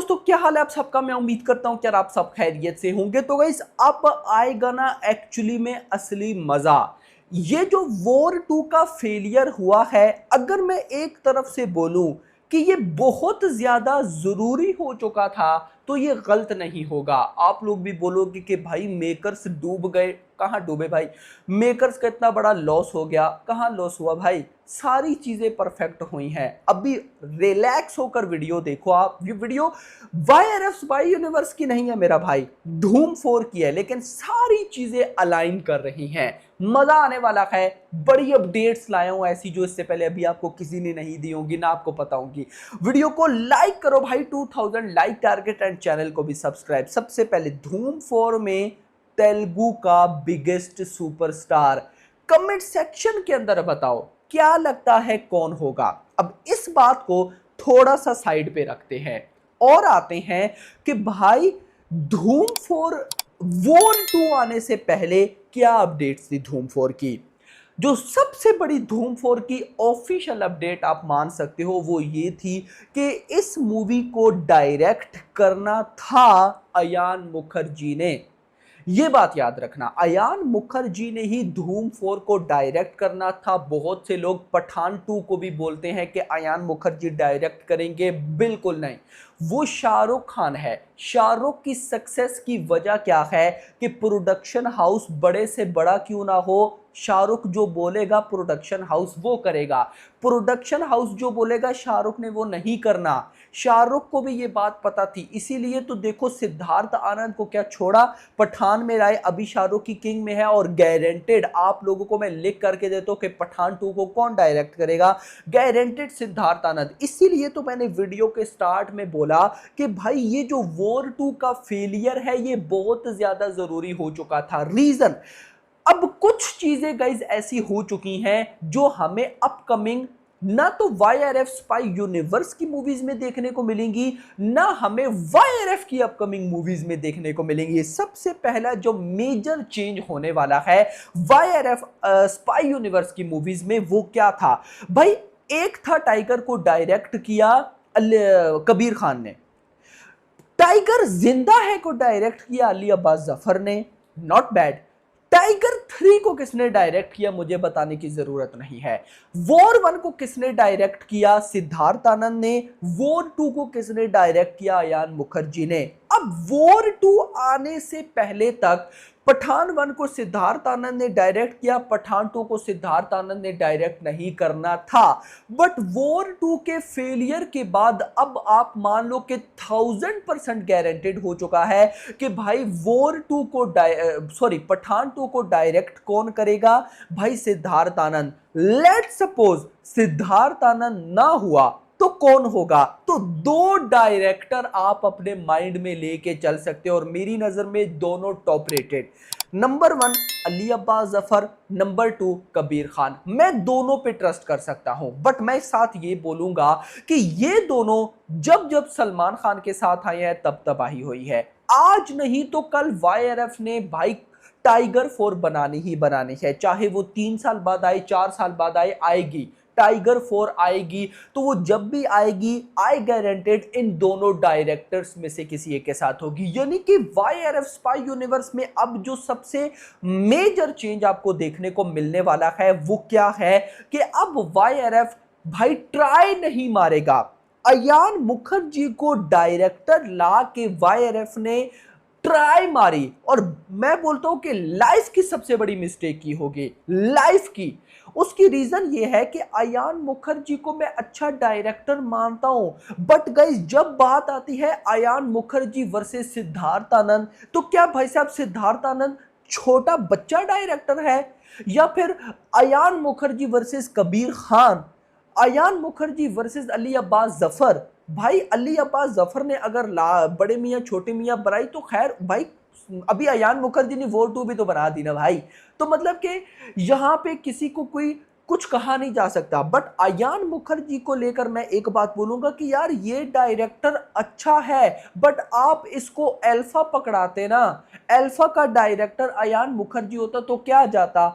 दोस्तों, क्या हाल है आप सबका। मैं उम्मीद करता हूं कि यार आप सब खैरियत से होंगे। तो गाइस अब आएगा ना एक्चुअली में असली मजा। ये जो वॉर 2 का फेलियर हुआ है, अगर मैं एक तरफ से बोलूं कि ये बहुत ज्यादा जरूरी हो चुका था तो ये गलत नहीं होगा। आप लोग भी बोलोगे कि भाई मेकर्स डूब गए। कहाँ डूबे भाई, मेकर्स का इतना बड़ा लॉस हो गया। कहाँ लॉस हुआ भाई, सारी चीजें परफेक्ट हुई हैं। अभी रिलैक्स होकर वीडियो देखो। आप ये वीडियो वाईआरएफ स्पाई यूनिवर्स की नहीं है मेरा भाई, धूम 4 की है, लेकिन सारी चीजें अलाइन कर रही हैं। मजा आने वाला है। बड़ी अपडेट्स लाया हूं ऐसी जो इससे पहले अभी आपको किसी ने नहीं दी होंगी, ना आपको पता होंगी। वीडियो को लाइक करो भाई, 2000 लाइक टारगेट, एंड चैनल को भी सब्सक्राइब। सबसे पहले धूम 4 में तेलुगु का बिगेस्ट सुपरस्टार, कमेंट सेक्शन के अंदर बताओ क्या लगता है कौन होगा। अब इस बात को थोड़ा सा साइड पे रखते हैं और आते हैं कि भाई धूम 4 वॉर 2 आने से पहले क्या अपडेट्स थी धूम 4 की। जो सबसे बड़ी धूम 4 की ऑफिशियल अपडेट आप मान सकते हो वो ये थी कि इस मूवी को डायरेक्ट करना था अयान मुखर्जी ने। ये बात याद रखना, अयान मुखर्जी ने ही धूम 4 को डायरेक्ट करना था। बहुत से लोग पठान 2 को भी बोलते हैं कि अयान मुखर्जी डायरेक्ट करेंगे, बिल्कुल नहीं, वो शाहरुख खान है। शाहरुख की सक्सेस की वजह क्या है कि प्रोडक्शन हाउस बड़े से बड़ा क्यों ना हो, शाहरुख जो बोलेगा प्रोडक्शन हाउस वो करेगा। प्रोडक्शन हाउस जो बोलेगा शाहरुख ने वो नहीं करना। शाहरुख को भी ये बात पता थी, इसीलिए तो देखो सिद्धार्थ आनंद को क्या छोड़ा, पठान में लाए, अभी शाहरुख की किंग में है। और गारंटेड आप लोगों को मैं लिख करके देता हूं कि पठान 2 को कौन डायरेक्ट करेगा, गारंटेड सिद्धार्थ आनंद। इसीलिए तो मैंने वीडियो के स्टार्ट में बोला कि भाई ये जो वॉर 2 का फेलियर है ये बहुत ज्यादा जरूरी हो चुका था। रीजन, अब कुछ चीजें गाइज ऐसी हो चुकी हैं जो हमें अपकमिंग ना तो वाईआरएफ स्पाई यूनिवर्स की मूवीज में देखने को मिलेंगी, ना हमें वाईआरएफ की अपकमिंग मूवीज में देखने को मिलेंगी। सबसे पहला जो मेजर चेंज होने वाला है वाईआरएफ स्पाई यूनिवर्स की मूवीज में वो क्या था भाई। एक था टाइगर को डायरेक्ट किया कबीर खान ने, टाइगर जिंदा है को डायरेक्ट किया अली अब्बास जफर ने, नॉट बैड। टाइगर 3 को किसने डायरेक्ट किया मुझे बताने की जरूरत नहीं है। वॉर 1 को किसने डायरेक्ट किया, सिद्धार्थ आनंद ने। वॉर 2 को किसने डायरेक्ट किया, अयान मुखर्जी ने। अब वॉर 2 आने से पहले तक पठान 1 को सिद्धार्थ आनंद ने डायरेक्ट किया, पठान 2 को सिद्धार्थ आनंद ने डायरेक्ट नहीं करना था। बट वॉर 2 के फेलियर के बाद अब आप मान लो कि 1000% गारंटेड हो चुका है कि भाई वॉर 2 को पठान 2 को डायरेक्ट कौन करेगा भाई, सिद्धार्थ आनंद। लेट्स सपोज सिद्धार्थ आनंद ना हुआ तो कौन होगा, तो दो डायरेक्टर आप अपने माइंड में लेके चल सकते हो और मेरी नजर में दोनों top rated. Number 1 Ali Abbas Zafar, number 2 Kabir Khan. मैं दोनों पे ट्रस्ट कर सकता हूं, बट मैं साथ ये बोलूंगा कि ये दोनों जब जब सलमान खान के साथ आए हैं तब तबाही हुई है। आज नहीं तो कल वाईआरएफ ने भाई टाइगर 4 बनानी ही बनानी है, चाहे वो 3 साल बाद आए, 4 साल बाद आए, आएगी। टाइगर 4 आएगी, तो वो जब भी आएगी आई गारंटेड इन दोनों डायरेक्टर्स में से किसी एक के साथ होगी। यानी कि वाईआरएफ स्पाई यूनिवर्स में अब जो सबसे मेजर चेंज आपको देखने को मिलने वाला है वो क्या है कि अब वाईआरएफ भाई ट्राई नहीं मारेगा। अयान मुखर्जी को डायरेक्टर ला के वाईआरएफ ने ट्राई मारी, और मैं बोलता हूं कि लाइफ की सबसे बड़ी मिस्टेक की होगी, लाइफ की। उसकी रीजन ये है कि अयान मुखर्जी को मैं अच्छा डायरेक्टर मानता हूं, बट गाइस जब बात आती है अयान मुखर्जी वर्सेस सिद्धार्थ आनंद, तो क्या भाई साहब सिद्धार्थ आनंद छोटा बच्चा डायरेक्टर है, या फिर अयान मुखर्जी वर्सेस कबीर खान, अयान मुखर्जी वर्सेस अली अब्बास जफर। भाई अली अब्बास जफर ने अगर बड़े मियाँ छोटे मियाँ बनाई तो खैर भाई, अभी अयान मुखर्जी ने वॉर 2 भी तो बना दी ना भाई। तो मतलब कि यहाँ पे किसी को कोई कुछ कहा नहीं जा सकता। बट अयान मुखर्जी को लेकर मैं एक बात बोलूंगा कि यार ये डायरेक्टर अच्छा है, बट आप इसको अल्फा पकड़ाते ना। अल्फा का डायरेक्टर अयान मुखर्जी होता तो क्या जाता,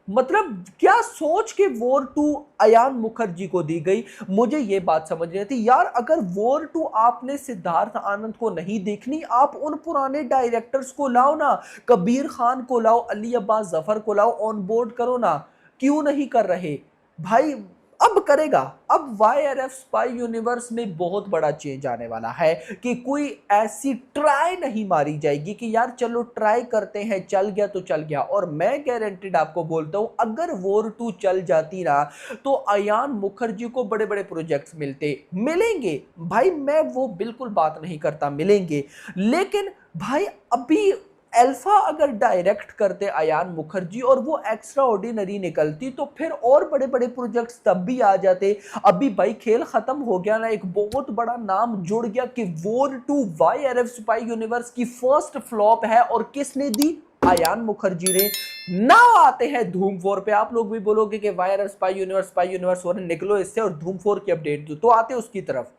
मतलब क्या सोच के वॉर 2 अयान मुखर्जी को दी गई, मुझे ये बात समझ नहीं आती यार। अगर वॉर 2 आपने सिद्धार्थ आनंद को नहीं देखनी, आप उन पुराने डायरेक्टर्स को लाओ ना, कबीर खान को लाओ, अली अब्बास जफर को लाओ, ऑन बोर्ड करो ना, क्यों नहीं कर रहे भाई? अब करेगा। अब वाईआरएफ स्पाई यूनिवर्स में बहुत बड़ा चेंज आने वाला है कि कोई ऐसी ट्राई नहीं मारी जाएगी कि यार चलो ट्राई करते हैं, चल गया तो चल गया। और मैं गारंटीड आपको बोलता हूं, अगर वॉर 2 चल जाती ना तो अयान मुखर्जी को बड़े बड़े प्रोजेक्ट्स मिलेंगे भाई, मैं वो बिल्कुल बात नहीं करता, मिलेंगे। लेकिन भाई अभी अल्फा अगर डायरेक्ट करते अयान मुखर्जी और वो एक्स्ट्रा ऑर्डिनरी निकलती, तो फिर और बड़े बड़े प्रोजेक्ट्स तब भी आ जाते। अभी भाई खेल खत्म हो गया ना, एक बहुत बड़ा नाम जुड़ गया कि वॉर 2 वाईआरएफ स्पाई यूनिवर्स की फर्स्ट फ्लॉप है, और किसने दी? अयान मुखर्जी ने। ना आते हैं धूम 4 पे। आप लोग भी बोलोगे कि वाईआरएफ स्पाई यूनिवर्स हो रहे, निकलो इससे और धूम 4 की अपडेट दो, तो आते उसकी तरफ।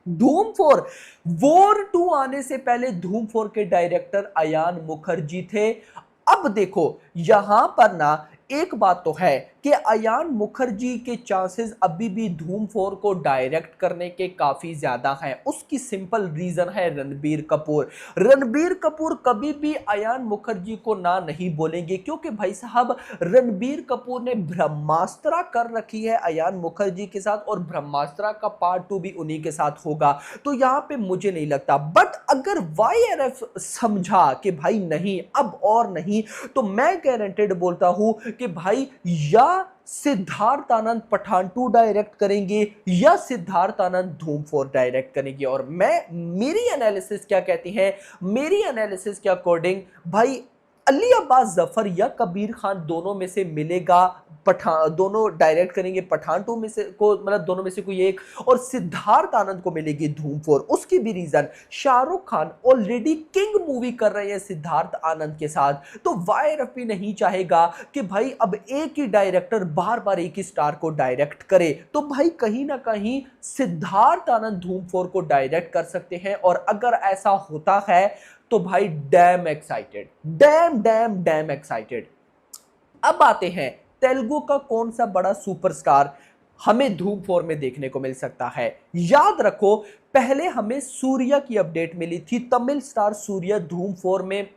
धूम 4 वॉर 2 आने से पहले धूम 4 के डायरेक्टर अयान मुखर्जी थे। अब देखो यहां पर ना एक बात तो है कि अयान मुखर्जी के चांसेस अभी भी धूम 4 को डायरेक्ट करने के काफी ज्यादा हैं। उसकी सिंपल रीजन है रणबीर कपूर। रणबीर कपूर कभी भी अयान मुखर्जी को ना नहीं बोलेंगे, क्योंकि भाई साहब रणबीर कपूर ने ब्रह्मास्त्र कर रखी है अयान मुखर्जी के साथ, और ब्रह्मास्त्र का पार्ट 2 भी उन्हीं के साथ होगा। तो यहां पे मुझे नहीं लगता। बट अगर वाईआरएफ समझा कि भाई नहीं अब और नहीं, तो मैं गारंटेड बोलता हूं कि भाई या सिद्धार्थ आनंद पठान 2 डायरेक्ट करेंगे या सिद्धार्थ आनंद धूम 4 डायरेक्ट करेंगे। और मेरी एनालिसिस क्या कहती है, मेरी एनालिसिस के अकॉर्डिंग भाई अली अब्बास जफर या कबीर खान दोनों में से मिलेगा। पठान दोनों डायरेक्ट करेंगे, पठान 2 में से को मतलब दोनों में से कोई एक, और सिद्धार्थ आनंद को मिलेगी धूम 4। उसकी भी reason, Shahrukh Khan already King movie कर रहे हैं सिद्धार्थ आनंद के साथ, तो वाईआरएफ भी नहीं चाहेगा कि भाई अब एक ही डायरेक्टर बार बार एक ही स्टार को डायरेक्ट करे। तो भाई कहीं ना कहीं सिद्धार्थ आनंद धूम 4 को डायरेक्ट कर सकते हैं। और अगर ऐसा होता है तो भाई डैम एक्साइटेड, डैम एक्साइटेड। अब आते हैं तेलुगु का कौन सा बड़ा सुपरस्टार हमें धूम 4 में देखने को मिल सकता है। याद रखो पहले हमें सूर्या की अपडेट मिली थी, तमिल स्टार सूर्या धूम 4 में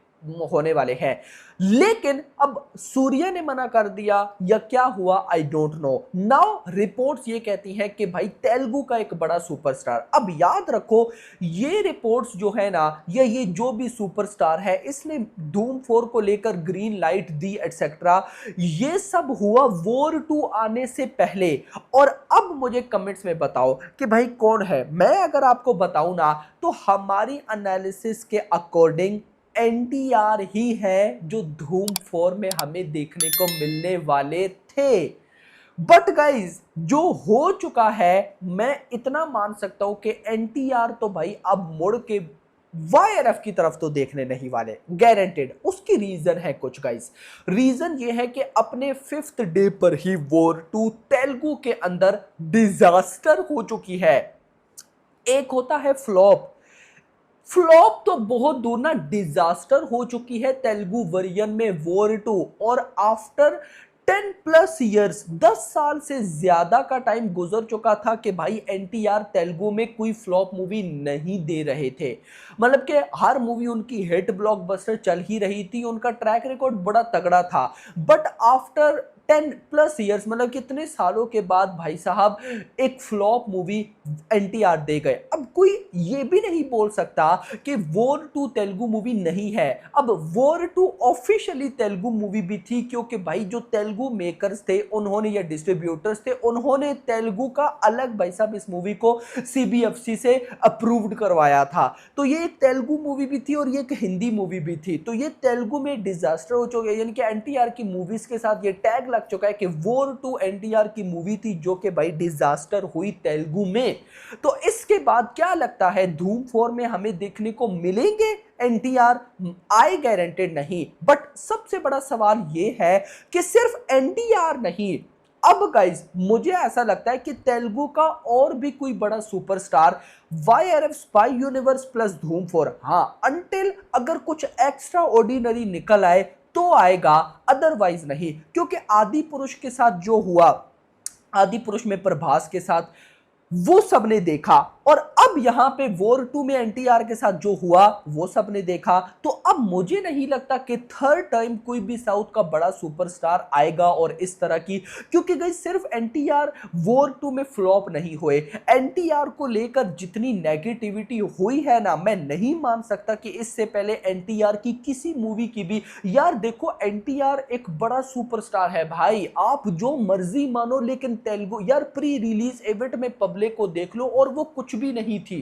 होने वाले हैं, लेकिन अब सूर्या ने मना कर दिया या क्या हुआ I don't know. Now reports ये कहती हैं कि भाई तेलुगु का एक बड़ा सुपरस्टार। अब याद रखो ये रिपोर्ट्स जो है ना, ये जो भी सुपरस्टार है इसने धूम 4 को लेकर ग्रीन लाइट दी एटसेट्रा, ये सब हुआ वॉर 2 आने से पहले। और अब मुझे कमेंट्स में बताओ कि भाई कौन है। मैं अगर आपको बताऊं ना, तो हमारी एनालिसिस के अकॉर्डिंग एनटीआर ही है जो धूम 4 में हमें देखने को मिलने वाले थे। बट गाइज जो हो चुका है, मैं इतना मान सकता हूं कि एनटीआर तो भाई अब मुड़ के वाईआरएफ की तरफ तो देखने नहीं वाले, गारंटेड। उसकी रीजन है कुछ गाइज। रीजन ये है कि अपने 5th डे पर ही वॉर 2 तेलुगु के अंदर डिजास्टर हो चुकी है। एक होता है फ्लॉप, फ्लॉप तो बहुत दूर ना, डिजास्टर हो चुकी है तेलुगु वर्जन में वॉर 2। और आफ्टर 10+ ईयर्स, 10 साल से ज्यादा का टाइम गुजर चुका था कि भाई एनटीआर तेलुगु में कोई फ्लॉप मूवी नहीं दे रहे थे। मतलब कि हर मूवी उनकी हिट ब्लॉकबस्टर चल ही रही थी, उनका ट्रैक रिकॉर्ड बड़ा तगड़ा था। बट आफ्टर 10+ ईयर्स, मतलब कितने सालों के बाद भाई साहब एक फ्लॉप मूवी एनटीआर दे गए। अब कोई ये भी नहीं बोल सकता कि वॉर 2 तेलुगु मूवी नहीं है। अब वॉर 2 ऑफिशियली तेलुगु मूवी भी थी, क्योंकि भाई जो तेलुगु मेकर्स थे उन्होंने, या डिस्ट्रीब्यूटर्स थे, उन्होंने तेलुगु का अलग भाई साहब इस मूवी को सीबीएफसी से अप्रूव्ड करवाया था। तो ये एक तेलुगु मूवी भी थी और ये एक हिंदी मूवी भी थी। तो ये तेलुगु में डिजास्टर हो चुका है, यानी कि एनटीआर की मूवीज के साथ ये टैग लग चुका है कि वॉर 2 एनटीआर की मूवी थी जो कि भाई डिजास्टर हुई तेलुगु में। तो इसके बाद क्या लगता है धूम 4 में हमें देखने को मिलेंगे एनटीआर? आई गारंटेड नहीं। बट सबसे बड़ा सवाल यह है कि सिर्फ एनटीआर नहीं, अब गाइज मुझे ऐसा लगता है कि तेलुगु का और भी कोई बड़ा superstar YRF spy universe plus धूम 4, हाँ, अंटिल अगर कुछ एक्स्ट्रा ऑर्डिनरी निकल आए तो आएगा, अदरवाइज नहीं। क्योंकि आदि पुरुष के साथ जो हुआ, आदि पुरुष में प्रभास के साथ, वो सबने देखा, और अब यहां पे वॉर 2 में एनटीआर के साथ जो हुआ वो सबने देखा। तो अब मुझे नहीं लगता कि थर्ड टाइम कोई भी साउथ का बड़ा सुपरस्टार आएगा और इस तरह की, क्योंकि गाइस सिर्फ एनटीआर वॉर 2 में फ्लॉप नहीं हुए, एनटीआर को लेकर जितनी नेगेटिविटी हुई है ना, मैं नहीं मान सकता कि इससे पहले एनटीआर की किसी मूवी की भी, यार देखो एनटीआर एक बड़ा सुपरस्टार है भाई, आप जो मर्जी मानो, लेकिन तेलुगु यार प्री रिलीज इवेंट में पब्लिक को देख लो और वो कुछ भी नहीं थी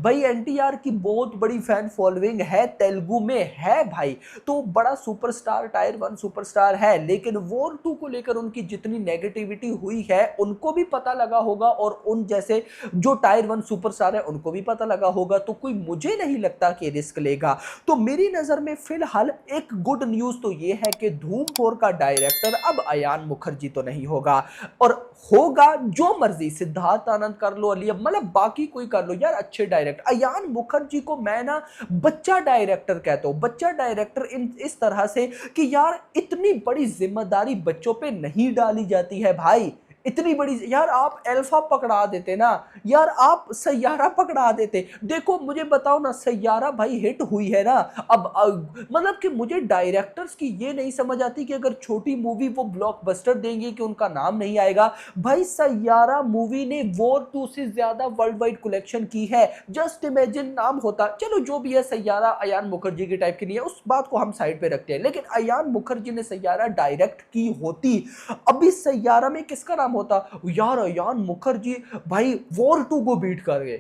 भाई। एनटीआर की बहुत बड़ी फैन फॉलोइंग है, तेलुगु में है भाई, तो बड़ा सुपरस्टार, टायर 1 सुपरस्टार है। लेकिन वॉर 2 को लेकर उनकी जितनी नेगेटिविटी हुई है उनको भी पता लगा होगा, और उन जैसे जो टायर 1 सुपरस्टार है उनको भी पता लगा होगा, तो कोई मुझे नहीं लगता कि रिस्क लेगा। तो मेरी नजर में फिलहाल एक गुड न्यूज तो ये है कि धूम 4 का डायरेक्टर अब अयान मुखर्जी तो नहीं होगा, और होगा जो मर्जी, सिद्धार्थ आनंद कर लो, अली, मतलब बाकी कोई कर लो यार, अच्छे डायरेक्टर। अयान मुखर्जी को मैं ना बच्चा डायरेक्टर कहता हूं, बच्चा डायरेक्टर इस तरह से कि यार इतनी बड़ी जिम्मेदारी बच्चों पे नहीं डाली जाती है भाई, इतनी बड़ी, यार आप अल्फा पकड़ा देते ना, यार आप सैयारा पकड़ा देते। देखो मुझे बताओ ना, सैयारा भाई हिट हुई है ना, अब मतलब कि मुझे डायरेक्टर्स की ये नहीं समझ आती कि अगर छोटी मूवी वो ब्लॉकबस्टर देंगे कि उनका नाम नहीं आएगा। भाई सैयारा मूवी ने वॉर 2 से ज्यादा वर्ल्ड वाइड कलेक्शन की है, जस्ट इमेजिन नाम होता, चलो जो भी है, सैयारा अयान मुखर्जी की टाइप की नहीं है, उस बात को हम साइड पे रखते हैं, लेकिन अयान मुखर्जी ने सैयारा डायरेक्ट की होती, अभी सैयारा में किसका नाम होता यार, अयान मुखर्जी भाई वॉर 2 को बीट कर गए।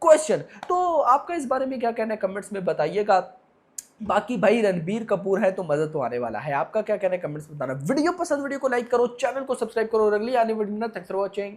क्वेश्चन तो आपका इस बारे में क्या कहना है, कमेंट्स में बताइएगा। बाकी भाई रणबीर कपूर है तो मजा तो आने वाला है, आपका क्या कहना है कमेंट्स में बताना। वीडियो पसंद, वीडियो को लाइक करो, चैनल को सब्सक्राइब करो, अगली आने वाली वीडियो में। Thanks for watching.